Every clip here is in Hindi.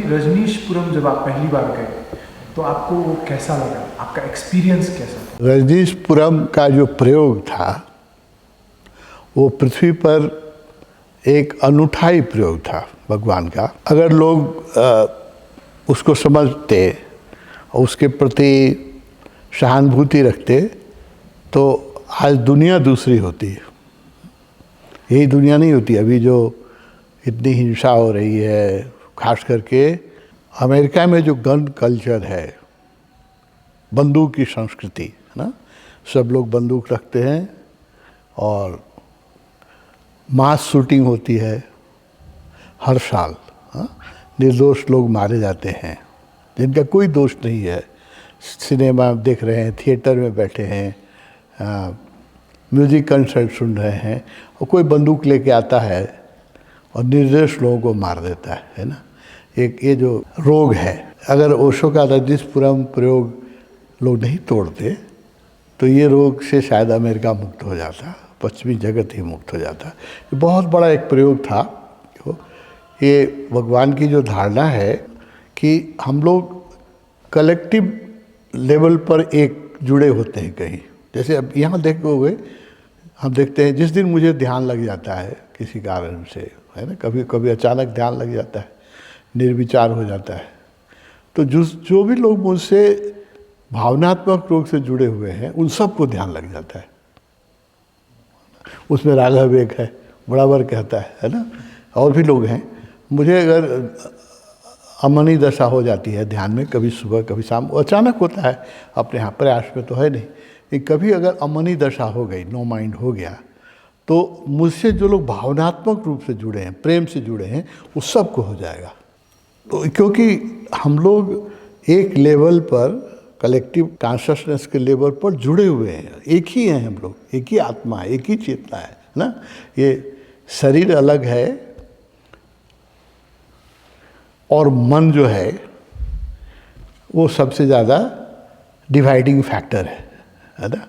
रजनीशपुरम जब आप पहली बार गए तो आपको वो कैसा लगा, आपका एक्सपीरियंस कैसा था? रजनीशपुरम का जो प्रयोग था वो पृथ्वी पर एक अनूठा ही प्रयोग था भगवान का। अगर लोग उसको समझते और उसके प्रति सहानुभूति रखते तो आज दुनिया दूसरी होती है। यही दुनिया नहीं होती अभी जो इतनी हिंसा हो रही है। खास करके अमेरिका में जो गन कल्चर है, बंदूक की संस्कृति है ना, सब लोग बंदूक रखते हैं और मास शूटिंग होती है हर साल। निर्दोष लोग मारे जाते हैं जिनका कोई दोष नहीं है। सिनेमा देख रहे हैं, थिएटर में बैठे हैं, म्यूजिक कंसर्ट सुन रहे हैं और कोई बंदूक लेके आता है और निर्दोष लोगों को मार देता है ना। एक ये जो रोग है, अगर ओशो का रजनीशपुरम प्रयोग लोग नहीं तोड़ते तो ये रोग से शायद अमेरिका मुक्त हो जाता, पश्चिमी जगत ही मुक्त हो जाता। ये बहुत बड़ा एक प्रयोग था। ये भगवान की जो धारणा है कि हम लोग कलेक्टिव लेवल पर एक जुड़े होते हैं कहीं। जैसे अब यहाँ देखोगे, हम देखते हैं जिस दिन मुझे ध्यान लग जाता है किसी कारण से, है ना, कभी कभी अचानक ध्यान लग जाता है, निर्विचार हो जाता है, तो जो भी लोग मुझसे भावनात्मक रूप से जुड़े हुए हैं उन सबको ध्यान लग जाता है। उसमें राघव एक है, बराबर कहता है ना, और भी लोग हैं। मुझे अगर अमनी दशा हो जाती है ध्यान में, कभी सुबह कभी शाम, अचानक होता है, अपने यहाँ प्रयास में तो है नहीं, कि कभी अगर अमनी दशा हो गई, नो माइंड हो गया, तो मुझसे जो लोग भावनात्मक रूप से जुड़े हैं, प्रेम से जुड़े हैं, उस सबको हो जाएगा। तो क्योंकि हम लोग एक लेवल पर, कलेक्टिव कॉन्शसनेस के लेवल पर जुड़े हुए हैं, एक ही हैं हम लोग, एक ही आत्मा है, एक ही चेतना है ना। ये शरीर अलग है और मन जो है वो सबसे ज़्यादा डिवाइडिंग फैक्टर है ना।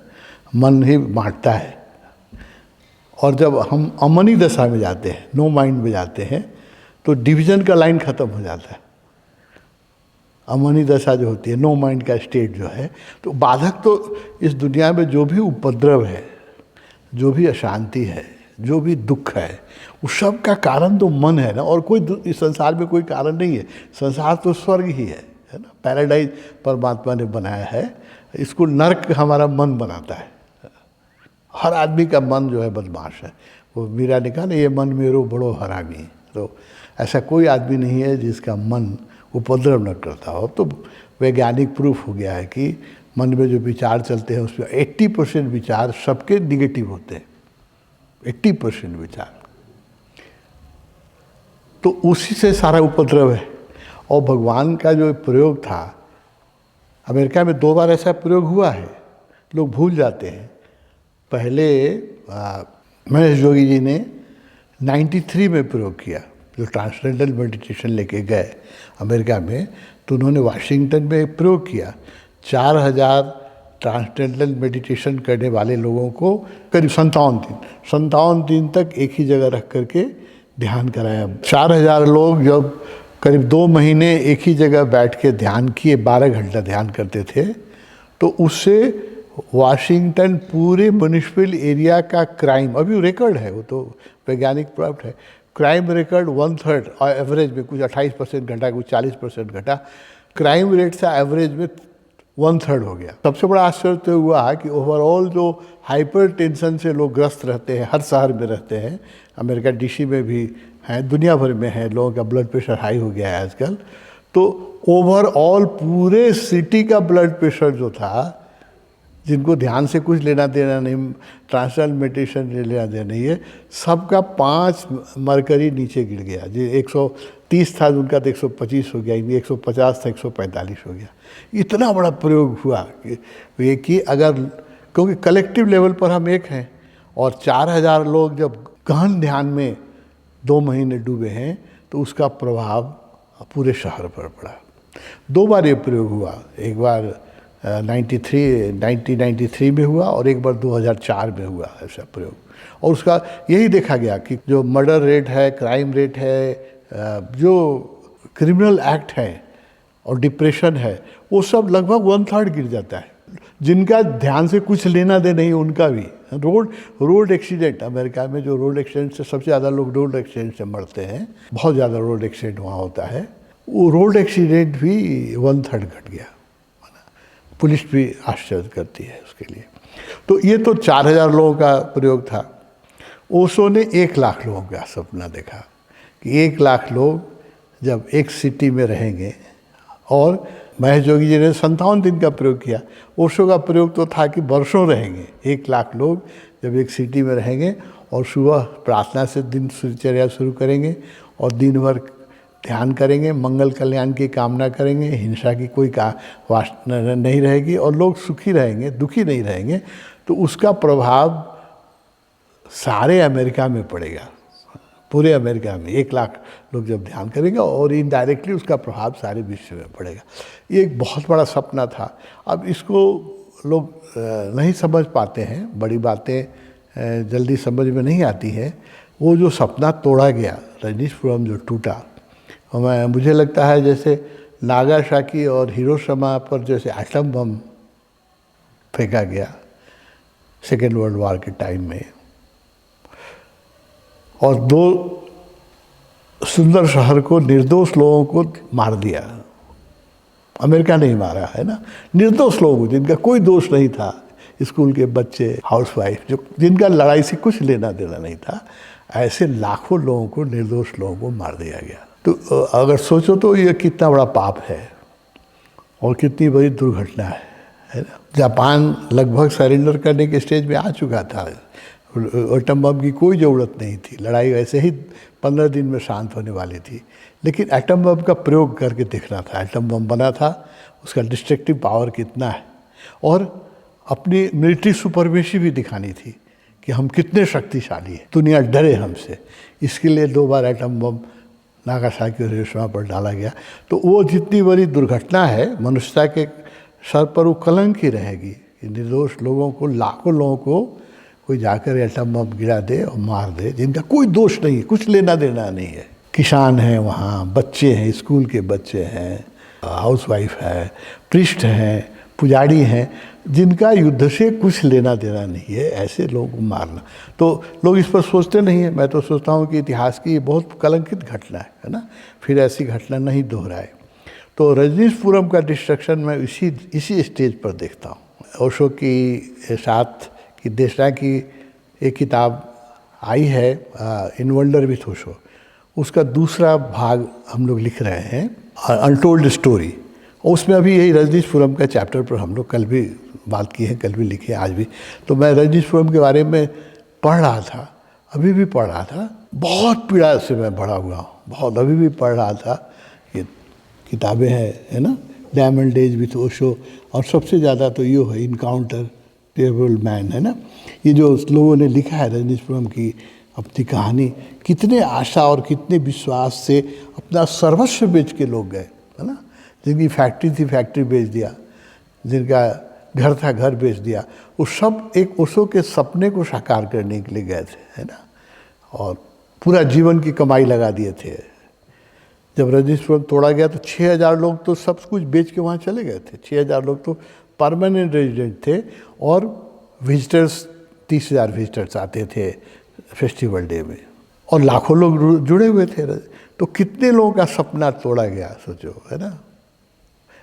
मन ही बांटता है। और जब हम अमनी दशा में जाते हैं, नो माइंड में जाते हैं, तो डिवीज़न का लाइन ख़त्म हो जाता है। अमनी दशा जो होती है, नो माइंड का स्टेट जो है, तो बाधक तो इस दुनिया में जो भी उपद्रव है, जो भी अशांति है, जो भी दुख है, उस सब का कारण तो मन है ना। और कोई इस संसार में कोई कारण नहीं है। संसार तो स्वर्ग ही है ना। पैराडाइज परमात्मा ने बनाया है, इसको नर्क हमारा मन बनाता है। हर आदमी का मन जो है बदमाश है। वो मीरा ने कहा ना, ये मन मेरो बड़ो हरामी। तो ऐसा कोई आदमी नहीं है जिसका मन उपद्रव न करता हो। तो वैज्ञानिक प्रूफ हो गया है कि मन में जो विचार चलते हैं उसमें 80% विचार सबके निगेटिव होते हैं। 80% विचार, तो उसी से सारा उपद्रव है। और भगवान का जो प्रयोग था, अमेरिका में 2 बार ऐसा प्रयोग हुआ है, लोग भूल जाते हैं। पहले महेश योगी जी ने 93 में प्रयोग किया, जो ट्रांसडेंटल मेडिटेशन लेके गए अमेरिका में, तो उन्होंने वाशिंगटन में प्रयोग किया। 4000 ट्रांसडेंटल मेडिटेशन करने वाले लोगों को करीब 57 दिन तक एक ही जगह रख करके ध्यान कराया। 4000 लोग जब करीब 2 महीने एक ही जगह बैठ के ध्यान किए, 12 घंटा ध्यान करते थे, तो उससे वाशिंगटन पूरे म्युनिसिपल एरिया का क्राइम, अभी रिकॉर्ड है, वो तो वैज्ञानिक प्राप्त है, क्राइम रिकॉर्ड 1/3 और एवरेज में कुछ 28% घटा, कुछ 40% घटा। क्राइम रेट से एवरेज में 1/3 हो गया। सबसे बड़ा आश्चर्य तो हुआ कि ओवरऑल जो हाइपर टेंशन से लोग ग्रस्त रहते हैं, हर शहर में रहते हैं, अमेरिका DC में भी हैं, दुनिया भर में है, लोगों का ब्लड प्रेशर हाई हो गया है आजकल। तो ओवरऑल पूरे सिटी का ब्लड प्रेशर जो था, जिनको ध्यान से कुछ लेना देना नहीं, ट्रांसडेंटल मेडिटेशन से लेना देना नहीं है, सबका 5 मरकरी नीचे गिर गया। जो 130 था उनका तो 125 हो गया, 150 था 145 हो गया। इतना बड़ा प्रयोग हुआ कि अगर, क्योंकि कलेक्टिव लेवल पर हम एक हैं, और 4000 लोग जब गहन ध्यान में 2 महीने डूबे हैं, तो उसका प्रभाव पूरे शहर पर पड़ा। 2 बार ये प्रयोग हुआ, एक बार 1993 में हुआ और एक बार 2004 में हुआ ऐसा प्रयोग। और उसका यही देखा गया कि जो मर्डर रेट है, क्राइम रेट है, जो क्रिमिनल एक्ट हैं और डिप्रेशन है, वो सब लगभग 1/3 गिर जाता है। जिनका ध्यान से कुछ लेना दे नहीं उनका भी रोड एक्सीडेंट, अमेरिका में जो रोड एक्सीडेंट से सबसे ज़्यादा लोग रोड एक्सीडेंट से मरते हैं, बहुत ज़्यादा रोड एक्सीडेंट वहाँ होता है, वो रोड एक्सीडेंट भी 1/3 घट गया। पुलिस भी आश्चर्य करती है उसके लिए। तो ये तो 4000 लोगों का प्रयोग था। ओशो ने 1 लाख लोगों का सपना देखा कि 1 लाख लोग जब एक सिटी में रहेंगे, और महेश जोगी जी ने 57 दिन का प्रयोग किया। ओशो का प्रयोग तो था कि वर्षों रहेंगे। 1 लाख लोग जब एक सिटी में रहेंगे और सुबह प्रार्थना से दिनचर्या शुरू करेंगे और दिन भर ध्यान करेंगे, मंगल कल्याण की कामना करेंगे, हिंसा की कोई वासना नहीं रहेगी और लोग सुखी रहेंगे, दुखी नहीं रहेंगे, तो उसका प्रभाव सारे अमेरिका में पड़ेगा। पूरे अमेरिका में 1 लाख लोग जब ध्यान करेंगे और इनडायरेक्टली उसका प्रभाव सारे विश्व में पड़ेगा। ये एक बहुत बड़ा सपना था। अब इसको लोग नहीं समझ पाते हैं, बड़ी बातें जल्दी समझ में नहीं आती हैं। वो जो सपना तोड़ा गया, रजनीशपुरम जो टूटा, मुझे लगता है जैसे नागासाकी और हिरोशिमा पर जैसे एटम बम फेंका गया सेकेंड वर्ल्ड वॉर के टाइम में, और 2 सुंदर शहर को, निर्दोष लोगों को मार दिया। अमेरिका नहीं मारा है ना, निर्दोष लोगों को जिनका कोई दोष नहीं था, स्कूल के बच्चे, हाउसवाइफ, जो जिनका लड़ाई से कुछ लेना देना नहीं था, ऐसे लाखों लोगों को, निर्दोष लोगों को मार दिया गया। तो अगर सोचो तो ये कितना बड़ा पाप है और कितनी बड़ी दुर्घटना है ना। जापान लगभग सरेंडर करने के स्टेज में आ चुका था। एटम बम की कोई ज़रूरत नहीं थी, लड़ाई वैसे ही 15 दिन में शांत होने वाली थी, लेकिन एटम बम का प्रयोग करके देखना था। एटम बम बना था, उसका डिस्ट्रक्टिव पावर कितना है, और अपनी मिलिट्री सुपरमेसी भी दिखानी थी कि हम कितने शक्तिशाली हैं, दुनिया डरे हमसे। इसके लिए 2 बार एटम बम नागासाकी और हिरोशिमा पर डाला गया। तो वो जितनी बड़ी दुर्घटना है, मनुष्यता के सर पर वो कलंक ही रहेगी कि निर्दोष लोगों को, लाखों लोगों को कोई जाकर एटम बम गिरा दे और मार दे, जिनका कोई दोष नहीं, कुछ लेना देना नहीं है। किसान हैं वहाँ, बच्चे हैं, स्कूल के बच्चे हैं, हाउसवाइफ है, प्रिस्ट हैं, पुजारी हैं, जिनका युद्ध से कुछ लेना देना नहीं है, ऐसे लोगों को मारना। तो लोग इस पर सोचते नहीं हैं। मैं तो सोचता हूँ कि इतिहास की ये बहुत कलंकित घटना है ना, फिर ऐसी घटना नहीं दोहराए। तो रजनीशपुरम का डिस्ट्रक्शन मैं इसी स्टेज पर देखता हूँ। ओशो की साथ कि देशना की एक किताब आई है, इन वंडर विथ ओशो, उसका दूसरा भाग हम लोग लिख रहे हैं, अनटोल्ड स्टोरी। उसमें अभी यही रजनीशपुरम का चैप्टर पर हम लोग कल भी बात की है, कल भी लिखे, आज भी। तो मैं रजनीशपुरम के बारे में पढ़ रहा था, अभी भी पढ़ रहा था, बहुत पीड़ा से मैं भरा हुआ हूँ, बहुत, अभी भी पढ़ रहा था। ये किताबें हैं, है ना, डायमंड डेज विथ ओशो, और सबसे ज़्यादा तो ये है इनकाउंटर टेबल मैन, है ना। ये जो लोगों ने लिखा है रजनीशपुरम की अपनी कहानी, कितने आशा और कितने विश्वास से अपना सर्वस्व बेच के लोग गए, है ना। जिनकी फैक्ट्री थी फैक्ट्री बेच दिया, जिनका घर था घर बेच दिया, वो सब एक ओशो के सपने को साकार करने के लिए गए थे, है ना, और पूरा जीवन की कमाई लगा दिए थे। जब रजनीशपुरम तोड़ा गया तो 6000 लोग तो सब कुछ बेच के वहाँ चले गए थे। 6000 लोग तो परमानेंट रेजिडेंट थे, और विजिटर्स 30,000 विजिटर्स आते थे फेस्टिवल डे में, और लाखों लोग जुड़े हुए थे। तो कितने लोगों का सपना तोड़ा गया, सोचो, है ना।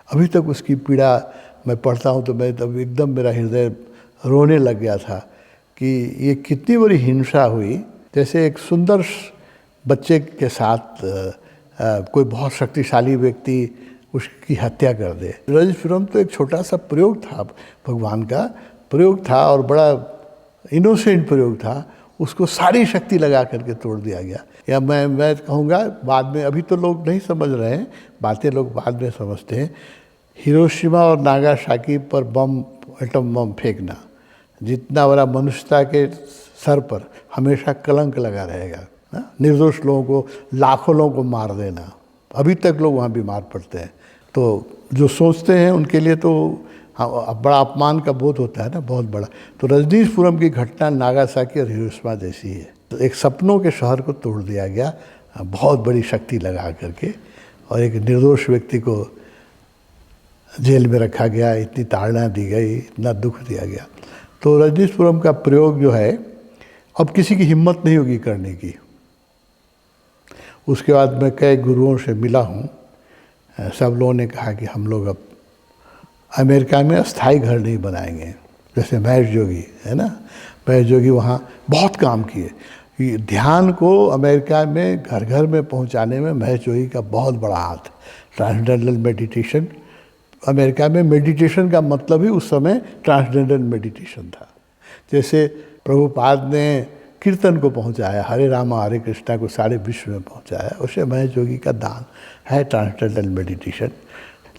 अभी तक उसकी पीड़ा मैं पढ़ता हूँ तो मैं तब एकदम मेरा हृदय रोने लग गया था कि ये कितनी बड़ी हिंसा हुई। जैसे एक सुंदर बच्चे के साथ कोई बहुत शक्तिशाली व्यक्ति उसकी हत्या कर दे। रजनीशपुरम तो एक छोटा सा प्रयोग था, भगवान का प्रयोग था, और बड़ा इनोसेंट प्रयोग था, उसको सारी शक्ति लगा करके तोड़ दिया गया। या मैं कहूँगा बाद में, अभी तो लोग नहीं समझ रहे हैं, बातें लोग बाद में समझते हैं। हिरोशिमा और नागासाकी पर बम, एटम बम फेंकना, जितना बड़ा मनुष्यता के सर पर हमेशा कलंक लगा रहेगा ना। निर्दोष लोगों को, लाखों लोगों को मार देना, अभी तक लोग वहाँ बीमार पड़ते हैं। तो जो सोचते हैं उनके लिए तो बड़ा अपमान का बोध होता है ना, बहुत बड़ा। तो रजनीशपुरम की घटना नागासाकी और हिरोशिमा जैसी है। तो एक सपनों के शहर को तोड़ दिया गया बहुत बड़ी शक्ति लगा करके, और एक निर्दोष व्यक्ति को जेल में रखा गया, इतनी ताड़ना दी गई, इतना दुख दिया गया। तो रजनीशपुरम का प्रयोग जो है अब किसी की हिम्मत नहीं होगी करने की। उसके बाद मैं कई गुरुओं से मिला हूँ, सब लोगों ने कहा कि हम लोग अब अमेरिका में अस्थाई घर नहीं बनाएंगे। जैसे महेश जोगी है ना, महेश जोगी वहाँ बहुत काम किए। ये ध्यान को अमेरिका में घर घर में पहुँचाने में महेश जोगी का बहुत बड़ा हाथ। ट्रांसडेंटल मेडिटेशन, अमेरिका में मेडिटेशन का मतलब ही उस समय ट्रांसडेंटल मेडिटेशन था। जैसे प्रभुपाद ने कीर्तन को पहुंचाया, हरे रामा हरे कृष्णा को सारे विश्व में पहुंचाया, उसे महेश जोगी का दान है ट्रांसडेंटल मेडिटेशन।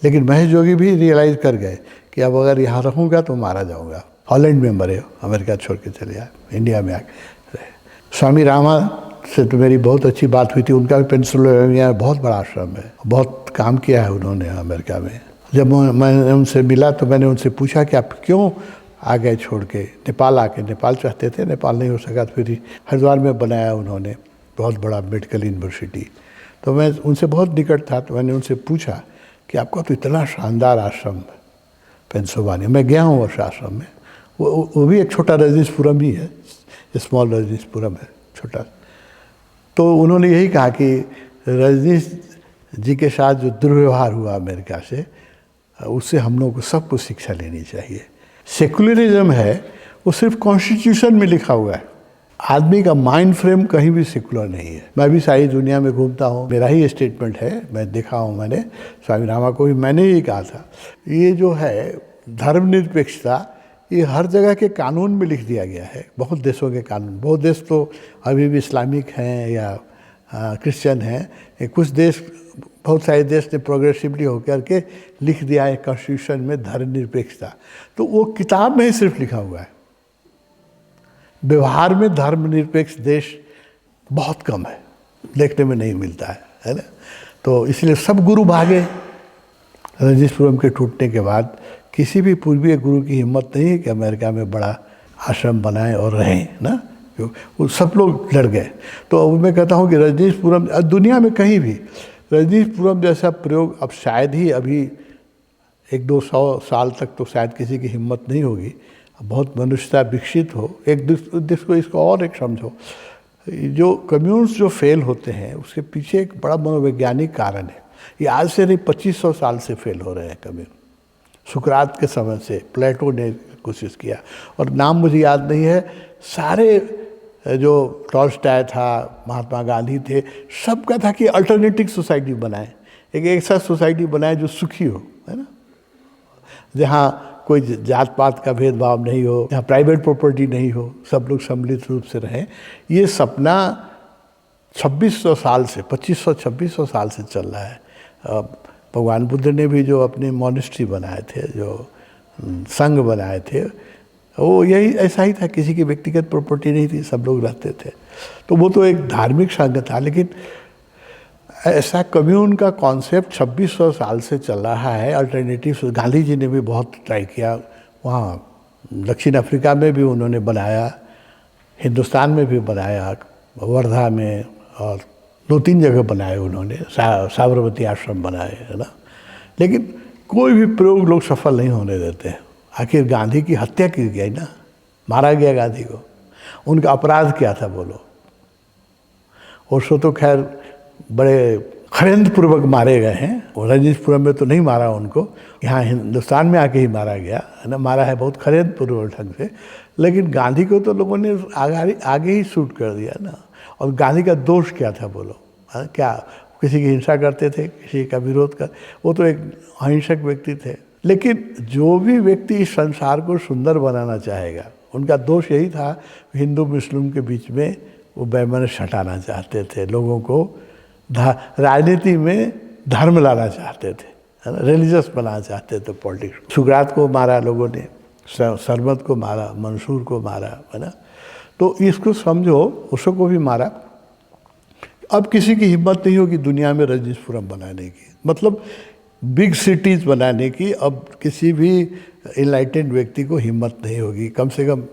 लेकिन महेश जोगी भी रियलाइज़ कर गए कि अब अगर यहाँ रहूँगा तो मारा जाऊँगा। हॉलैंड में मरे, अमेरिका छोड़ के चले आए, इंडिया में आके रहे। स्वामी रामा से तो मेरी बहुत अच्छी बात हुई थी। उनका भी पेंसिल्वेनिया में बहुत बड़ा आश्रम है, बहुत काम किया है उन्होंने अमेरिका में। जब मैंने उनसे मिला तो मैंने उनसे पूछा कि आप क्यों आ गए छोड़ के नेपाल आके? नेपाल चाहते थे, नेपाल नहीं हो सका, तो फिर हरिद्वार में बनाया उन्होंने बहुत बड़ा मेडिकल यूनिवर्सिटी। तो मैं उनसे बहुत निकट था, तो मैंने उनसे पूछा कि आपका तो इतना शानदार आश्रम है पेंसिल्वेनिया, मैं गया हूँ उस आश्रम में, वो भी एक छोटा रजनीशपुरम ही है, स्मॉल रजनीशपुरम है छोटा। तो उन्होंने यही कहा कि रजनीश जी के साथ जो दुर्व्यवहार हुआ अमेरिका से, उससे हम लोगों को सबको शिक्षा लेनी चाहिए। सेकुलरिज्म है वो सिर्फ कॉन्स्टिट्यूशन में लिखा हुआ है, आदमी का माइंड फ्रेम कहीं भी सेकुलर नहीं है। मैं भी सारी दुनिया में घूमता हूँ, मेरा ही स्टेटमेंट है, मैं देखा हूँ, मैंने स्वामी रामा को भी मैंने ही कहा था, ये जो है धर्मनिरपेक्षता ये हर जगह के कानून में लिख दिया गया है, बहुत देशों के कानून। बहुत देश तो अभी भी इस्लामिक हैं या क्रिश्चियन हैं, कुछ देश, बहुत सारे देश ने प्रोग्रेसिवली होकर के लिख दिया है कॉन्स्टिट्यूशन में धर्मनिरपेक्षता। तो वो किताब में ही सिर्फ लिखा हुआ है, व्यवहार में धर्मनिरपेक्ष देश बहुत कम है, देखने में नहीं मिलता है ना। तो इसलिए सब गुरु भागे। रजनीशपुरम के टूटने के बाद किसी भी पूर्वीय गुरु की हिम्मत नहीं है कि अमेरिका में बड़ा आश्रम बनाएं और रहें ना, वो सब लोग लड़ गए। तो अब मैं कहता हूँ कि रजनीशपुरम दुनिया में कहीं भी रजनीशपुरम जैसा प्रयोग अब शायद ही अभी 100-200 साल तक तो शायद किसी की हिम्मत नहीं होगी। बहुत मनुष्यता विकसित हो, एक को इसको और एक समझो, जो कम्युन्स जो फेल होते हैं उसके पीछे एक बड़ा मनोवैज्ञानिक कारण है। ये आज से नहीं 2500 साल से फेल हो रहे हैं कम्युन। सुकरात के समय से प्लेटो ने कोशिश किया, और नाम मुझे याद नहीं है, सारे जो टॉल्स्टॉय था, महात्मा गांधी थे, सबका था कि अल्टरनेटिव सोसाइटी बनाए, एक ऐसा सोसाइटी बनाए जो सुखी हो, है ना, जहाँ कोई जात पात का भेदभाव नहीं हो, जहाँ प्राइवेट प्रॉपर्टी नहीं हो, सब लोग सम्मिलित रूप से रहें। ये सपना 2600 साल से 2500-2600 साल से चल रहा है। भगवान बुद्ध ने भी जो अपने मॉनेस्ट्री बनाए थे, जो संघ बनाए थे, वो यही ऐसा ही था, किसी की व्यक्तिगत प्रॉपर्टी नहीं थी, सब लोग रहते थे। तो वो तो एक धार्मिक संघ था, लेकिन ऐसा कम्यून का कॉन्सेप्ट 2600 साल से चल रहा है। अल्टरनेटिव गांधी जी ने भी बहुत ट्राई किया, वहाँ दक्षिण अफ्रीका में भी उन्होंने बनाया, हिंदुस्तान में भी बनाया, वर्धा में, और 2-3 जगह बनाए उन्होंने, साबरमती आश्रम बनाए, है ना। लेकिन कोई भी प्रयोग लोग सफल नहीं होने देते हैं। आखिर गांधी की हत्या की गई ना, मारा गया गांधी को, उनका अपराध क्या था बोलो? और सो तो खैर बड़े खरेंद पूर्वक मारे गए हैं, और रजनीशपुरम में तो नहीं मारा उनको, यहाँ हिंदुस्तान में आके ही मारा गया है ना, मारा है बहुत खरेंद पूर्वक ढंग से। लेकिन गांधी को तो लोगों ने आगे ही शूट कर दिया ना। और गांधी का दोष क्या था बोलो? क्या किसी की हिंसा करते थे, किसी का विरोध कर, वो तो एक अहिंसक व्यक्ति थे। लेकिन जो भी व्यक्ति इस संसार को सुंदर बनाना चाहेगा, उनका दोष यही था, हिंदू मुस्लिम के बीच में वो वैमनस्य हटाना चाहते थे, लोगों को राजनीति में धर्म लाना चाहते थे, है ना, रिलीजियस बनाना चाहते थे पॉलिटिक्स। सुकरात को मारा लोगों ने, सरमत को मारा, मंसूर को मारा, है ना। तो इसको समझो, उसको भी मारा। अब किसी की हिम्मत नहीं होगी दुनिया में रजनीशपुरम बनाने की, मतलब बिग सिटीज़ बनाने की। अब किसी भी इनलाइटेंड व्यक्ति को हिम्मत नहीं होगी, कम से कम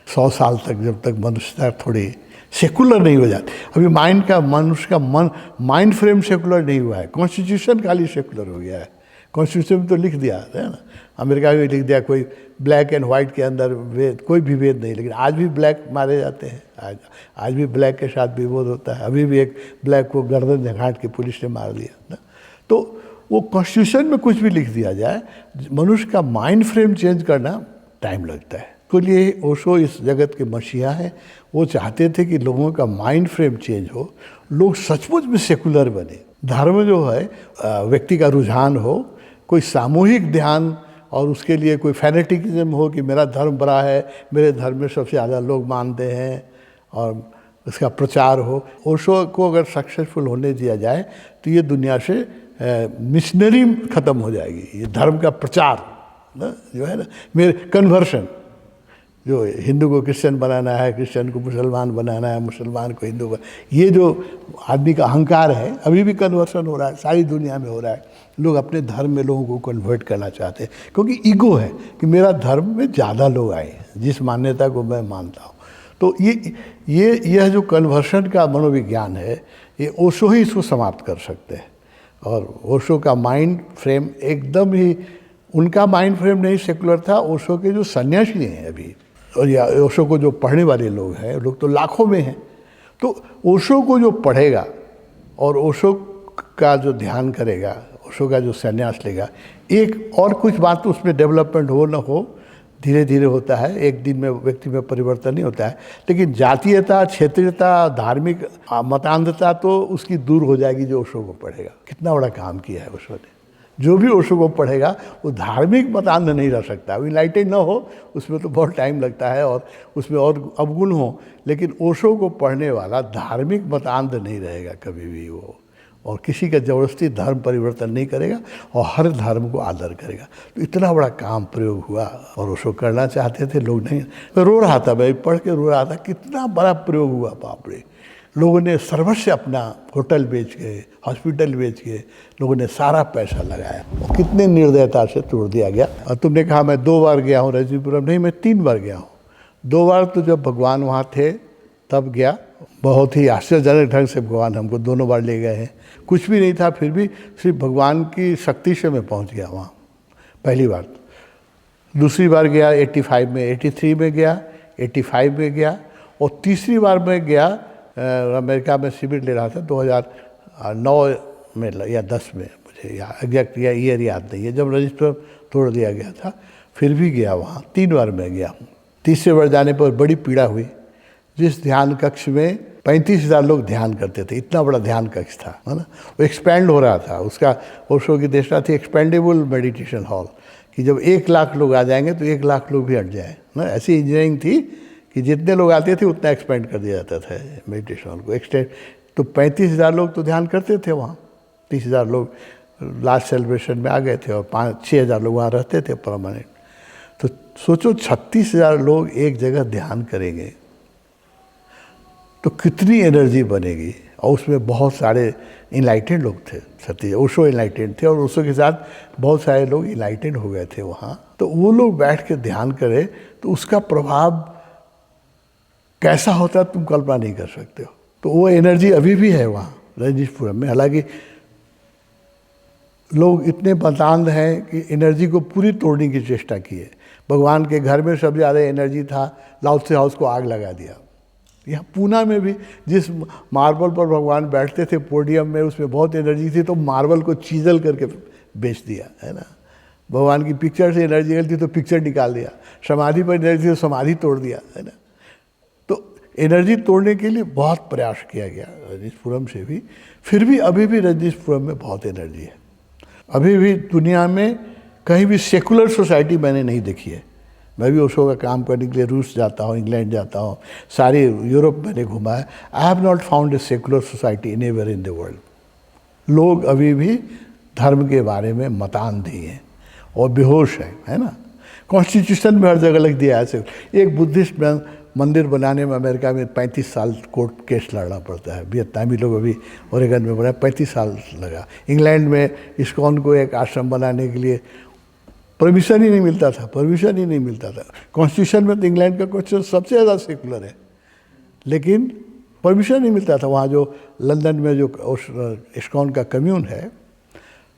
100 साल तक, जब तक मनुष्यता थोड़ी सेकुलर नहीं हो जाते। अभी मनुष्य का मन माइंड फ्रेम सेकुलर नहीं हुआ है, कॉन्स्टिट्यूशन खाली सेकुलर हो गया है। कॉन्स्टिट्यूशन में तो लिख दिया है ना, अमेरिका में लिख दिया कोई ब्लैक एंड वाइट के अंदर वेद, कोई भी वेद नहीं, लेकिन आज भी ब्लैक मारे जाते हैं, आज भी ब्लैक के साथ विरोध होता है। अभी भी एक ब्लैक को गर्दन घाट के पुलिस ने मार दिया ना। तो वो कॉन्स्टिट्यूशन में कुछ भी लिख दिया जाए, मनुष्य का माइंड फ्रेम चेंज करना टाइम लगता है। तो लिए ओशो इस जगत के मसीहा हैं। वो चाहते थे कि लोगों का माइंड फ्रेम चेंज हो, लोग सचमुच में सेकुलर बने। धर्म जो है व्यक्ति का रुझान हो, कोई सामूहिक ध्यान, और उसके लिए कोई फैनेटिकिज्म हो कि मेरा धर्म बड़ा है, मेरे धर्म में सबसे ज़्यादा लोग मानते हैं, और उसका प्रचार हो। ओशो को अगर सक्सेसफुल होने दिया जाए तो ये दुनिया से मिशनरी ख़त्म हो जाएगी। ये धर्म का प्रचार ना जो है ना, मेरे कन्वर्शन, जो हिंदू को क्रिश्चियन बनाना है, क्रिश्चियन को मुसलमान बनाना है, मुसलमान को हिंदू ये जो आदमी का अहंकार है, अभी भी कन्वर्सन हो रहा है, सारी दुनिया में हो रहा है। लोग अपने धर्म में लोगों को कन्वर्ट करना चाहते हैं, क्योंकि ईगो है कि मेरा धर्म में ज़्यादा लोग आए जिस मान्यता को मैं मानता हूँ। तो यह जो कन्वर्शन का मनोविज्ञान है, ये ओशो ही इसको समाप्त कर सकते हैं। और ओशो का माइंड फ्रेम एकदम ही, उनका माइंड फ्रेम नहीं सेकुलर था, ओशो के जो सन्यासी हैं अभी, और या ओशो को जो पढ़ने वाले लोग हैं, लोग तो लाखों में हैं। तो ओशो को जो पढ़ेगा और ओशो का जो ध्यान करेगा, ओशो का जो संन्यास लेगा, एक और कुछ बात तो उसमें डेवलपमेंट हो ना हो, धीरे धीरे होता है, एक दिन में व्यक्ति में परिवर्तन नहीं होता है, लेकिन जातीयता, क्षेत्रीयता, धार्मिक मतांधता तो उसकी दूर हो जाएगी जो ओशो को पढ़ेगा। कितना बड़ा काम किया है ओशो ने। जो भी ओशो को पढ़ेगा वो धार्मिक मतांध नहीं रह सकता। इनलाइटेड ना हो उसमें तो बहुत टाइम लगता है, और उसमें और अवगुण हो, लेकिन ओशो को पढ़ने वाला धार्मिक मतांध नहीं रहेगा कभी भी वो, और किसी का ज़बरदस्ती धर्म परिवर्तन नहीं करेगा, और हर धर्म को आदर करेगा। तो इतना बड़ा काम प्रयोग हुआ, और ओशो करना चाहते थे, लोग नहीं। तो रो रहा था, मैं पढ़ के रो रहा था, कितना बड़ा प्रयोग हुआ, बाप रे। लोगों ने सर्वस्व अपना होटल बेच के, हॉस्पिटल बेच के, लोगों ने सारा पैसा लगाया, और कितने निर्दयता से तोड़ दिया गया। और तुमने कहा मैं 2 बार गया हूँ रजनीपुरम, नहीं मैं 3 बार गया हूँ। 2 बार तो जब भगवान वहाँ थे तब गया, बहुत ही आश्चर्यजनक ढंग से भगवान हमको दोनों बार ले गए हैं। कुछ भी नहीं था, फिर भी सिर्फ भगवान की शक्ति से मैं पहुँच गया वहाँ पहली बार। दूसरी बार गया 85 में, 83 में गया, 85 में गया, और तीसरी बार मैं गया अमेरिका में शिविर ले रहा था 2009 में या 10 में, मुझे एग्जैक्ट ईयर याद नहीं है, जब रजिस्टर तोड़ दिया गया था। फिर भी गया वहाँ, 3 बार मैं गया हूँ। तीसरे बार जाने पर बड़ी पीड़ा हुई। जिस ध्यान कक्ष में 35,000 लोग ध्यान करते थे, इतना बड़ा ध्यान कक्ष था, है ना, वो एक्सपैंड हो रहा था। उसका ओशो की देशना थी एक्सपेंडेबल मेडिटेशन हॉल, कि जब 1 लाख लोग आ जाएंगे तो 1 लाख लोग भी हट जाएँ ना। ऐसी इंजीनियरिंग थी कि जितने लोग आते थे उतना एक्सपेंड कर दिया जाता था मेडिटेशन हॉल को, एक्सटेंड। तो 35,000 लोग तो ध्यान करते थे वहाँ, 30,000 लोग लास्ट सेलिब्रेशन में आ गए थे, और 5-6,000 लोग वहाँ रहते थे परमानेंट। तो सोचो 36,000 लोग एक जगह ध्यान करेंगे तो कितनी एनर्जी बनेगी। और उसमें बहुत सारे इनलाइटेड लोग थे, सत्य ओशो इनलाइटेड थे, और ओशो के साथ बहुत सारे लोग इनलाइटेड हो गए थे वहाँ। तो वो लोग बैठ के ध्यान करें तो उसका प्रभाव कैसा होता है तुम कल्पना नहीं कर सकते हो। तो वो एनर्जी अभी भी है वहाँ रजनीशपुरम में। हालांकि लोग इतने मतांध हैं कि एनर्जी को पूरी तोड़ने की चेष्टा की है। भगवान के घर में सबसे ज़्यादा एनर्जी था, लाओत्से हाउस को आग लगा दिया। यहाँ पूना में भी जिस मार्बल पर भगवान बैठते थे पोडियम में, उसमें बहुत एनर्जी थी, तो मार्बल को चीजल करके बेच दिया, है ना। भगवान की पिक्चर से एनर्जी निकलती तो पिक्चर निकाल दिया, समाधि पर एनर्जी तो समाधि तोड़ दिया, है ना। तो एनर्जी तोड़ने के लिए बहुत प्रयास किया गया रजनीशपुरम से भी। फिर भी अभी भी रजनीशपुरम में बहुत एनर्जी है। अभी भी दुनिया में कहीं भी सेकुलर सोसाइटी मैंने नहीं देखी है। मैं भी ओशो का काम करने के लिए रूस जाता हूँ, इंग्लैंड जाता हूँ, सारे यूरोप मैंने घुमा है। I have not found a secular society anywhere in the world. लोग अभी भी धर्म के बारे में मतांध ही हैं और बेहोश है ना। कॉन्स्टिट्यूशन में हर जगह लिख दिया है। एक बुद्धिस्ट मंदिर बनाने में अमेरिका में 35 साल कोर्ट केस लड़ना पड़ता है। वियतनामी लोग अभी ओरेगन में बनाए, 35 साल लगा। इंग्लैंड में इस्कॉन को एक आश्रम बनाने के लिए परमिशन ही नहीं मिलता था। कॉन्स्टिट्यूशन में तो इंग्लैंड का कॉन्स्टिट्यूशन सबसे ज़्यादा सेकुलर है, लेकिन परमिशन नहीं मिलता था। वहाँ जो लंदन में जो इस्कॉन का कम्यून है,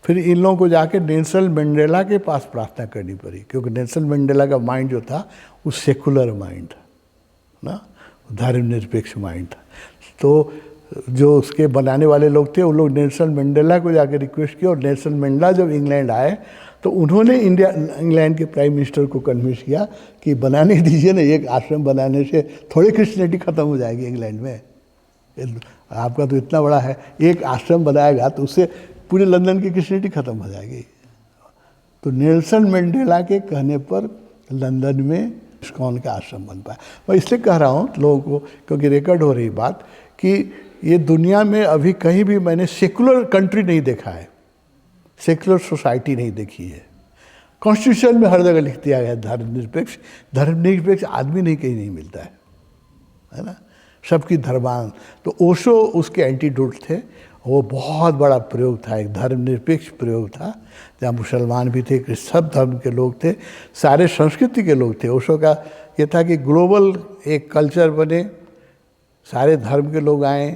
फिर इन लोगों को जाके नेल्सन मंडेला के पास प्रार्थना करनी पड़ी, क्योंकि नेल्सन मंडेला का माइंड जो था वो सेकुलर माइंड था ना, धर्मनिरपेक्ष माइंड था। तो जो उसके बनाने वाले लोग थे उन लोग नेल्सन मंडेला को जाके रिक्वेस्ट किया, और नेल्सन मंडेला जब इंग्लैंड आए तो उन्होंने इंग्लैंड के प्राइम मिनिस्टर को कन्विंस किया कि बनाने दीजिए ना, एक आश्रम बनाने से थोड़ी क्रिश्चियनिटी ख़त्म हो जाएगी इंग्लैंड में, आपका तो इतना बड़ा है, एक आश्रम बनाएगा तो उससे पूरे लंदन की क्रिश्चियनिटी ख़त्म हो जाएगी। तो नेल्सन मंडेला के कहने पर लंदन में इस्कॉन का आश्रम बन पाया। मैं इसलिए कह रहा हूँ लोगों को, क्योंकि रिकॉर्ड हो रही बात कि ये दुनिया में अभी कहीं भी मैंने सेकुलर कंट्री नहीं देखा है, सेकुलर सोसाइटी नहीं देखी है। कॉन्स्टिट्यूशन में हर जगह लिख दिया गया है धर्मनिरपेक्ष। धर्मनिरपेक्ष आदमी नहीं कहीं नहीं मिलता है ना, सबकी धर्मान। तो ओशो उसके एंटीडोट थे। वो बहुत बड़ा प्रयोग था, एक धर्मनिरपेक्ष प्रयोग था, जहाँ मुसलमान भी थे, सब धर्म के लोग थे, सारे संस्कृति के लोग थे। ओशो का ये था कि ग्लोबल एक कल्चर बने, सारे धर्म के लोग आएँ,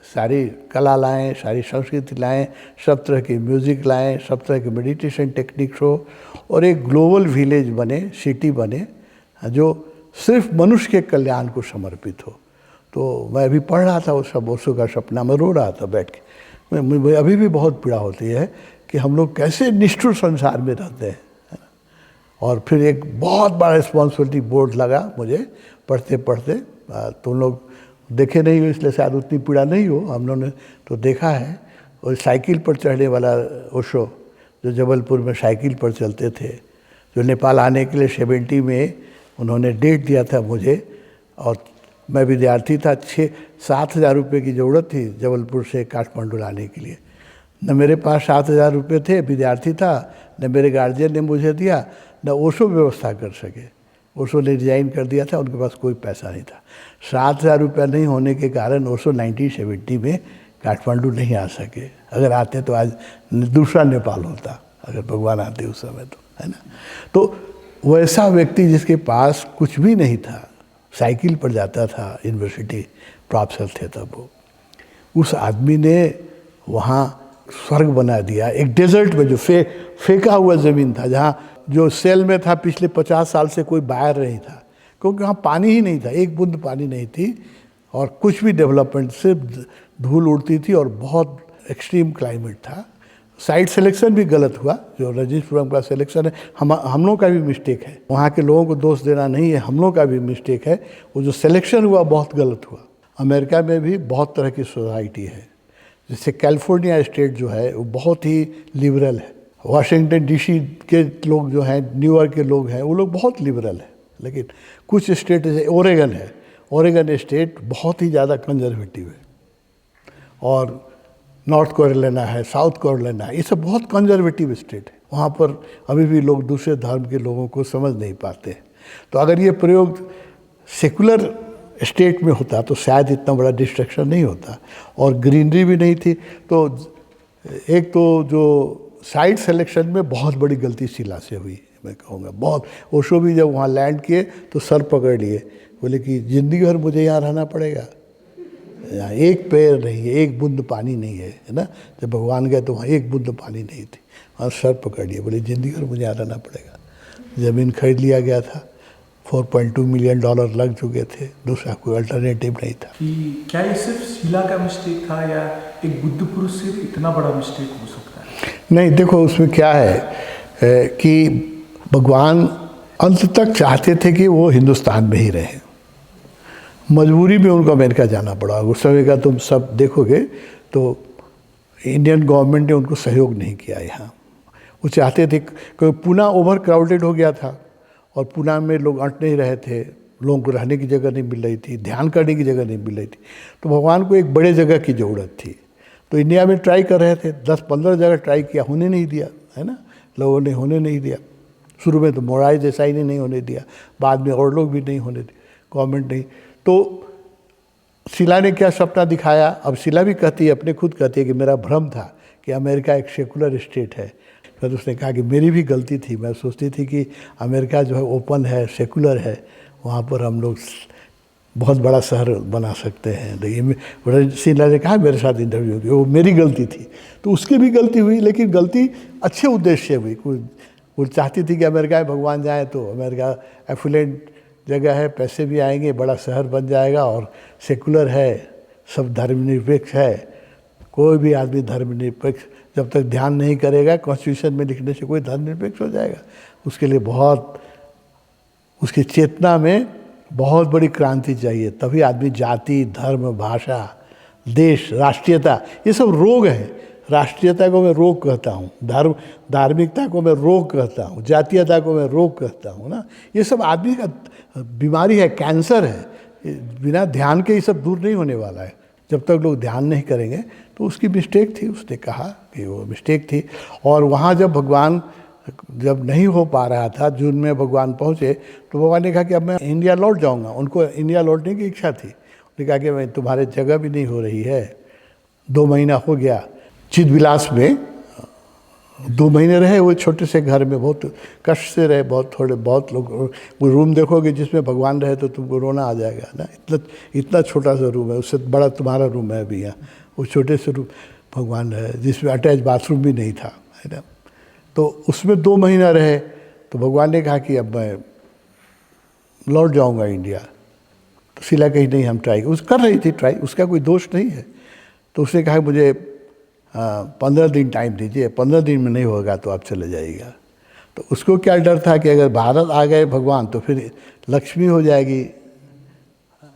सारी कला लाएं, सारी संस्कृति लाएं, सब तरह की म्यूज़िक लाएं, सब तरह की मेडिटेशन टेक्निक्स हो, और एक ग्लोबल विलेज बने, सिटी बने, जो सिर्फ मनुष्य के कल्याण को समर्पित हो। तो मैं अभी पढ़ रहा था वो सब ओशो का सपना, मैं रो रहा था बैठ के। मुझे अभी भी बहुत पीड़ा होती है कि हम लोग कैसे निष्ठुर संसार में रहते हैं। और फिर एक बहुत बड़ा रिस्पॉन्सिबिलिटी बोर्ड लगा मुझे पढ़ते पढ़ते। तुम लोग देखे नहीं हो इसलिए शायद उतनी पीड़ा नहीं हो, हम लोगों ने तो देखा है। और साइकिल पर चढ़ने वाला ओशो, जो जबलपुर में साइकिल पर चलते थे, जो नेपाल आने के लिए 70 में उन्होंने डेट दिया था मुझे, और मैं विद्यार्थी था, 6-7 हज़ार रुपये की ज़रूरत थी जबलपुर से काठमांडू लाने के लिए। न मेरे पास 7 हज़ार रुपये थे, विद्यार्थी था, न मेरे गार्जियन ने मुझे दिया, न ओशो व्यवस्था कर सके। ओशो ने रिजाइन कर दिया था, उनके पास कोई पैसा नहीं था। 7 हज़ार रुपया नहीं होने के कारण ओशो 1970 में काठमांडू नहीं आ सके। अगर आते तो आज दूसरा नेपाल होता, अगर भगवान आते उस समय तो, है ना। तो वैसा व्यक्ति जिसके पास कुछ भी नहीं था, साइकिल पर जाता था यूनिवर्सिटी, प्रोफेसर थे तब वो, उस आदमी ने वहाँ स्वर्ग बना दिया। एक डेजर्ट में जो फेंका हुआ ज़मीन था, जहाँ जो सेल में था पिछले 50 साल से कोई बाहर नहीं था, क्योंकि वहाँ पानी ही नहीं था, एक बूंद पानी नहीं थी, और कुछ भी डेवलपमेंट, सिर्फ धूल उड़ती थी, और बहुत एक्सट्रीम क्लाइमेट था। साइट सिलेक्शन भी गलत हुआ, जो रजनीशपुरम का सिलेक्शन है, हम लोगों का भी मिस्टेक है, वहाँ के लोगों को दोष देना नहीं है, हम लोगों का भी मिस्टेक है। वो जो सिलेक्शन हुआ बहुत गलत हुआ। अमेरिका में भी बहुत तरह की सोसाइटी है, जैसे कैलिफोर्निया स्टेट जो है वो बहुत ही लिबरल है। वाशिंगटन डीसी के लोग जो हैं, न्यूयॉर्क के लोग हैं, वो लोग बहुत लिबरल है। लेकिन कुछ स्टेट जैसे ओरेगन है, ओरेगन स्टेट बहुत ही ज़्यादा कंजर्वेटिव है, और नॉर्थ कैरोलिना है, साउथ कैरोलिना है, ये सब बहुत कंजर्वेटिव स्टेट है। वहाँ पर अभी भी लोग दूसरे धर्म के लोगों को समझ नहीं पाते। तो अगर ये प्रयोग सेकुलर स्टेट में होता तो शायद इतना बड़ा डिस्ट्रक्शन नहीं होता, और ग्रीनरी भी नहीं थी। तो एक तो जो साइट सिलेक्शन में बहुत बड़ी गलती शिला से हुई, मैं कहूँगा बहुत। ओशो भी जब वहाँ लैंड किए तो सर पकड़ लिए, बोले कि ज़िंदगी भर मुझे यहाँ रहना पड़ेगा, यहाँ एक पेड़ नहीं है, एक बूंद पानी नहीं है, है ना। जब भगवान गए तो वहाँ एक बूंद पानी नहीं थी, वहाँ सर पकड़ लिए, बोले ज़िंदगी भर मुझे यहाँ रहना पड़ेगा। ज़मीन खरीद लिया गया था, $4.2 मिलियन लग चुके थे, दूसरा कोई अल्टरनेटिव नहीं था। कि क्या ये सिर्फ शीला का मिस्टेक था, या एक बुद्ध पुरुष से इतना बड़ा मिस्टेक हो सकता है? नहीं, देखो उसमें क्या है कि भगवान अंत तक चाहते थे कि वो हिंदुस्तान में ही रहें। मजबूरी में उनको अमेरिका जाना पड़ा। उस समय का तुम सब देखोगे तो इंडियन गवर्नमेंट ने उनको सहयोग नहीं किया यहाँ। वो चाहते थे, क्योंकि पूना ओवर क्राउडेड हो गया था, और पूना में लोग अट नहीं रहे थे, लोगों को रहने की जगह नहीं मिल रही थी, ध्यान करने की जगह नहीं मिल रही थी। तो भगवान को एक बड़े जगह की ज़रूरत थी। तो इंडिया में ट्राई कर रहे थे, 10-15 जगह ट्राई किया, होने नहीं दिया, है ना, लोगों ने होने नहीं दिया। शुरू में तो मोरारजी देसाई ने नहीं होने दिया, बाद में और लोग भी नहीं होने दिए, गवर्नमेंट नहीं। तो शीला ने क्या सपना दिखाया, अब शीला भी कहती है, अपने खुद कहती है कि मेरा भ्रम था कि अमेरिका एक सेकुलर स्टेट है। फिर उसने कहा कि मेरी भी गलती थी, मैं सोचती थी कि अमेरिका जो है ओपन है, सेकुलर है, वहाँ पर हम लोग बहुत बड़ा शहर बना सकते हैं। देखिए शीला ने कहा मेरे साथ इंटरव्यू की, वो मेरी गलती थी, तो उसकी भी गलती हुई, लेकिन गलती अच्छे उद्देश्य से हुई। वो चाहती थी कि अमेरिका में भगवान जाए तो अमेरिका एफुलेंट जगह है, पैसे भी आएंगे, बड़ा शहर बन जाएगा और सेकुलर है, सब धर्मनिरपेक्ष है। कोई भी आदमी धर्मनिरपेक्ष जब तक ध्यान नहीं करेगा, कॉन्स्टिट्यूशन में लिखने से कोई धर्मनिरपेक्ष हो जाएगा। उसके लिए बहुत, उसकी चेतना में बहुत बड़ी क्रांति चाहिए, तभी आदमी जाति, धर्म, भाषा, देश, राष्ट्रीयता, ये सब रोग है। राष्ट्रीयता को मैं रोग कहता हूँ, धार्मिकता को मैं रोग कहता हूँ, जातीयता को मैं रोग कहता हूँ ना। ये सब आदमी का बीमारी है, कैंसर है। बिना ध्यान के ये सब दूर नहीं होने वाला है। जब तक लोग ध्यान नहीं करेंगे, तो उसकी मिस्टेक थी, उसने कहा कि वो मिस्टेक थी। और वहाँ जब भगवान जब नहीं हो पा रहा था, जून में भगवान पहुँचे, तो भगवान ने कहा कि अब मैं इंडिया लौट जाऊँगा। उनको इंडिया लौटने की इच्छा थी। उन्होंने कहा कि मैं, तुम्हारे जगह भी नहीं हो रही है, 2 महीना हो गया। चिदविलास में 2 महीने रहे, वो छोटे से घर में बहुत कष्ट से रहे। बहुत लोग, वो रूम देखोगे जिसमें भगवान रहे तो तुमको रोना आ जाएगा ना। इतना छोटा सा रूम है, उससे बड़ा तुम्हारा रूम है अभी यहाँ। वो छोटे से रूम भगवान रहे, जिसमें अटैच बाथरूम भी नहीं था, है ना। तो उसमें 2 महीना रहे, तो भगवान ने कहा कि अब मैं लौट जाऊँगा इंडिया। तो शीला कही नहीं, हम ट्राई कर रही थी ट्राई, उसका कोई दोष नहीं है। तो उसने कहा मुझे 15 दिन टाइम दीजिए, 15 दिन में नहीं होगा तो आप चले जाइएगा। तो उसको क्या डर था कि अगर भारत आ गए भगवान तो फिर लक्ष्मी हो जाएगी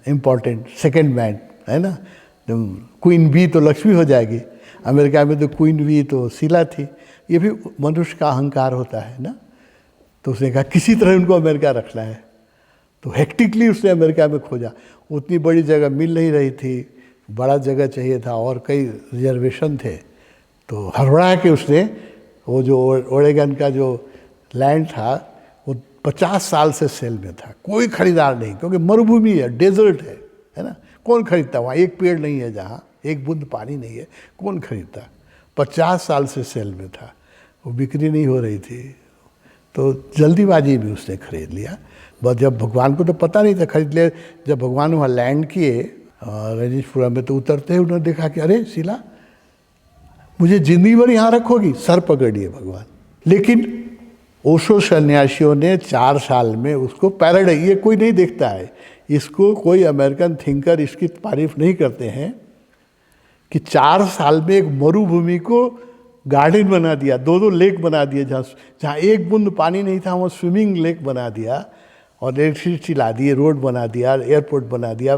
इम्पोर्टेंट, सेकंड मैन, है ना। क्वीन बी तो लक्ष्मी हो जाएगी। अमेरिका में तो क्वीन बी तो शीला थी। ये भी मनुष्य का अहंकार होता है ना। तो उसने कहा किसी तरह उनको अमेरिका रखना है। तो हेक्टिकली उसने अमेरिका में खोजा। उतनी बड़ी जगह मिल नहीं रही थी, बड़ा जगह चाहिए था और कई रिजर्वेशन थे। तो हड़बड़ा के उसने वो जो ओरेगन का जो लैंड था वो 50 साल से सेल में था, कोई खरीदार नहीं, क्योंकि मरुभूमि है, डेजर्ट है ना। कौन खरीदता वहाँ? एक पेड़ नहीं है, जहाँ एक बूंद पानी नहीं है, कौन खरीदता? 50 साल से सेल में था, वो बिक्री नहीं हो रही थी। तो जल्दीबाजी में उसने खरीद लिया। बस जब भगवान को तो पता नहीं था, खरीद लिया। जब भगवान वहाँ लैंड किए रजनीशपुरम में, तो उतरते ही उन्होंने देखा कि अरे शीला, मुझे जिंदगी भर यहाँ रखोगी? सर पकड़िए भगवान। लेकिन ओशो सन्यासियों ने 4 साल में उसको पैराडाइज, ये कोई नहीं देखता है इसको, कोई अमेरिकन थिंकर इसकी तारीफ नहीं करते हैं कि 4 साल में एक मरुभूमि को गार्डन बना दिया, 2-2 लेक बना दिए, जहाँ एक बूंद पानी नहीं था वहाँ स्विमिंग लेक बना दिया, और इलेक्ट्रिसिटी ला दिए, रोड बना दिया, एयरपोर्ट बना दिया।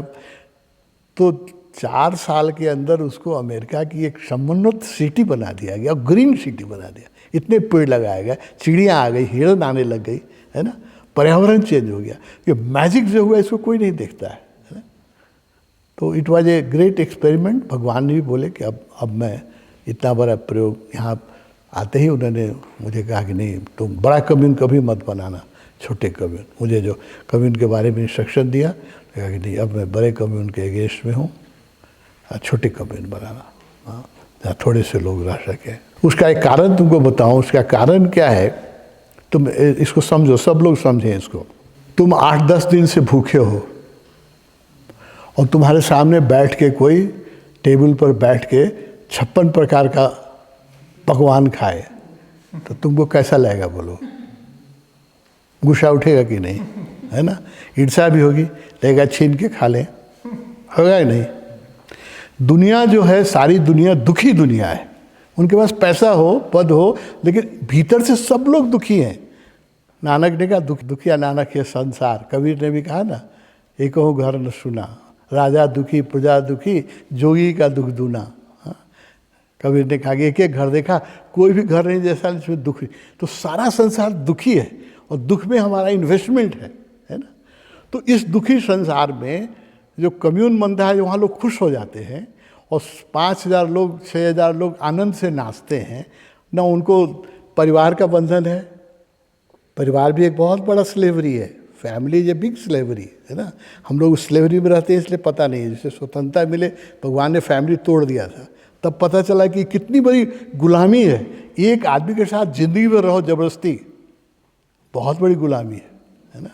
तो 4 साल के अंदर उसको अमेरिका की एक समुन्नत सिटी बना दिया गया, ग्रीन सिटी बना दिया। इतने पेड़ लगाए गए, चिड़ियाँ आ गई, हिरन आने लग गई, है ना। पर्यावरण चेंज हो गया। ये मैजिक जो हुआ इसको कोई नहीं देखता है ना? तो it was a great experiment. भगवान ने भी बोले कि अब मैं इतना बड़ा प्रयोग, यहाँ आते ही उन्होंने मुझे कहा कि नहीं, तुम बड़ा कम्यून कभी मत बनाना, छोटे कम्यून। मुझे जो कम्यून के बारे में इंस्ट्रक्शन दिया, कहा कि नहीं, अब मैं बड़े कम्यून के अगेंस्ट में हूँ, छोटे कम्यून बनाना, हाँ, जहाँ थोड़े से लोग रह सकें। उसका एक कारण तुमको बताऊँ, उसका कारण क्या है, तुम इसको समझो, सब लोग समझें इसको। तुम 8-10 दिन से भूखे हो और तुम्हारे सामने बैठ के कोई टेबल पर बैठ के 56 प्रकार का पकवान खाए, तो तुमको कैसा लगेगा? बोलो, गुस्सा उठेगा कि नहीं? है ना। ईर्ष्या भी होगी, लगेगा छीन के खा लें, होगा ही नहीं। दुनिया जो है, सारी दुनिया दुखी दुनिया है। उनके पास पैसा हो, पद हो, लेकिन भीतर से सब लोग दुखी हैं। नानक ने कहा दुखिया नानक है संसार। कबीर ने भी कहा ना, एक हो घर न सुना, राजा दुखी प्रजा दुखी, जोगी का दुख दूना। कबीर ने कहा कि एक घर देखा, कोई भी घर नहीं जैसा जिसमें दुखी। तो सारा संसार दुखी है और दुख में हमारा इन्वेस्टमेंट है ना। तो इस दुखी संसार में जो कम्यून बनता है, वहाँ लोग खुश हो जाते हैं और 5000 लोग 6000 लोग आनंद से नाचते हैं ना। उनको परिवार का बंधन है, परिवार भी एक बहुत बड़ा स्लेवरी है। Family is a big slavery, है ना। हम लोग स्लेवरी में रहते हैं इसलिए पता नहीं है। जैसे स्वतंत्रता मिले, भगवान ने फैमिली तोड़ दिया था, तब पता चला कि कितनी बड़ी गुलामी है। एक आदमी के साथ जिंदगी में रहो जबरदस्ती, बहुत बड़ी गुलामी है ना।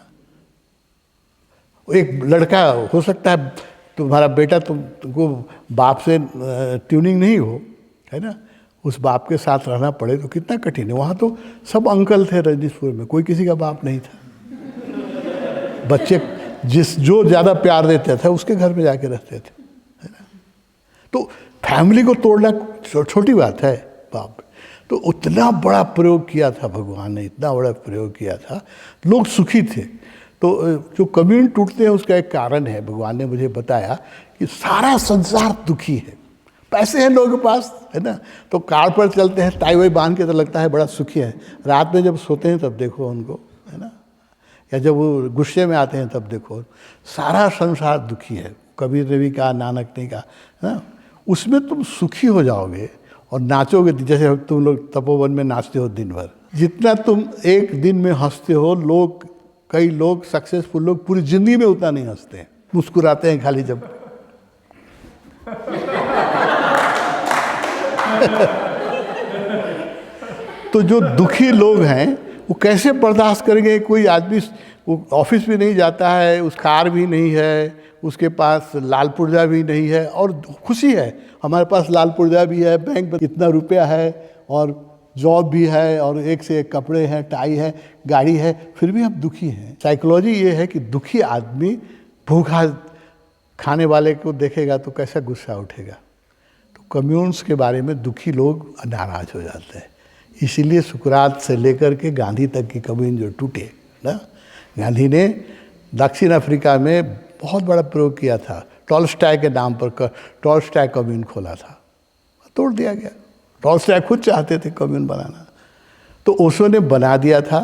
एक लड़का हो सकता है, तुम्हारा बेटा तुमको बाप से ट्यूनिंग नहीं हो, है ना, उस बाप के साथ रहना पड़े तो कितना कठिन है। वहाँ तो सब अंकल थे रजनीशपुर में, कोई किसी का बाप नहीं था। बच्चे जो ज़्यादा प्यार देते थे उसके घर में जाके रहते थे, है ना। तो फैमिली को तोड़ना छोटी बात है बाप। तो उतना बड़ा प्रयोग किया था भगवान ने, इतना बड़ा प्रयोग किया था, लोग सुखी थे। तो जो कम्यून टूटते हैं उसका एक कारण है, भगवान ने मुझे बताया कि सारा संसार दुखी है। पैसे हैं लोगों के पास, है ना, तो कार पर चलते हैं, टाई वाई बांध के, तो लगता है बड़ा सुखी है। रात में जब सोते हैं तब देखो उनको, है ना, या जब वो गुस्से में आते हैं तब देखो, सारा संसार दुखी है। कबीर ने भी कहा, नानक ने कहा, है ना, उसमें तुम सुखी हो जाओगे और नाचोगे, जैसे तुम लोग तपोवन में नाचते हो दिन भर। जितना तुम एक दिन में हंसते हो, कई लोग सक्सेसफुल लोग पूरी जिंदगी में उतना नहीं हंसते हैं, मुस्कुराते हैं खाली जब तो जो दुखी लोग हैं वो कैसे बर्दाश्त करेंगे? कोई आदमी वो ऑफिस भी नहीं जाता है, उस कार भी नहीं है, उसके पास लाल पुर्जा भी नहीं है, और खुशी है हमारे पास लाल पुर्जा भी है, बैंक में इतना रुपया है, और जॉब भी है, और एक से एक कपड़े हैं, टाई है, गाड़ी है, फिर भी हम दुखी हैं। साइकोलॉजी ये है कि दुखी आदमी भूखा खाने वाले को देखेगा तो कैसा गुस्सा उठेगा। तो कम्यून्स के बारे में दुखी लोग नाराज हो जाते हैं। इसीलिए सुकरात से लेकर के गांधी तक की कम्यून जो टूटे ना, गांधी ने दक्षिण अफ्रीका में बहुत बड़ा प्रयोग किया था, टॉलस्टॉय के नाम पर टॉलस्टॉय कम्यून खोला था, तोड़ दिया गया। टॉलस्टॉय खुद चाहते थे कम्यून बनाना, तो ओशो ने बना दिया था,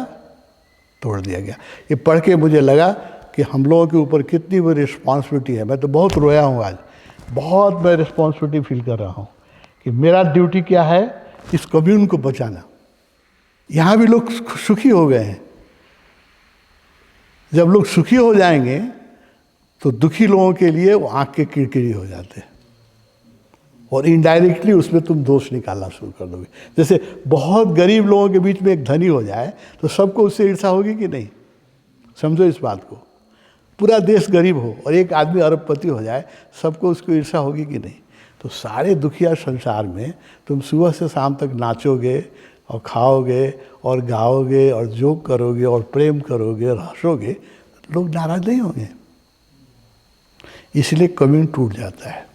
तोड़ दिया गया। ये पढ़ के मुझे लगा कि हम लोगों के ऊपर कितनी बड़ी रिस्पॉन्सिबिलिटी है। मैं तो बहुत रोया हूँ आज, बहुत मैं रिस्पॉन्सिबिलिटी फील कर रहा हूँ कि मेरा ड्यूटी क्या है, इस कम्यून को बचाना। यहाँ भी लोग सुखी हो गए हैं। जब लोग सुखी हो जाएंगे तो दुखी लोगों के लिए वो आँख के किरकिरी हो जाते हैं, और इनडायरेक्टली उसमें तुम दोष निकालना शुरू कर दोगे। जैसे बहुत गरीब लोगों के बीच में एक धनी हो जाए तो सबको उससे ईर्ष्या होगी कि नहीं? समझो इस बात को। पूरा देश गरीब हो और एक आदमी अरबपति हो जाए, सबको उसको ईर्ष्या होगी कि नहीं? तो सारे दुखिया संसार में तुम सुबह से शाम तक नाचोगे और खाओगे और गाओगे और जोक करोगे और प्रेम करोगे और हंसोगे, लोग नाराज नहीं होंगे। इसलिए कम्यून टूट जाता है।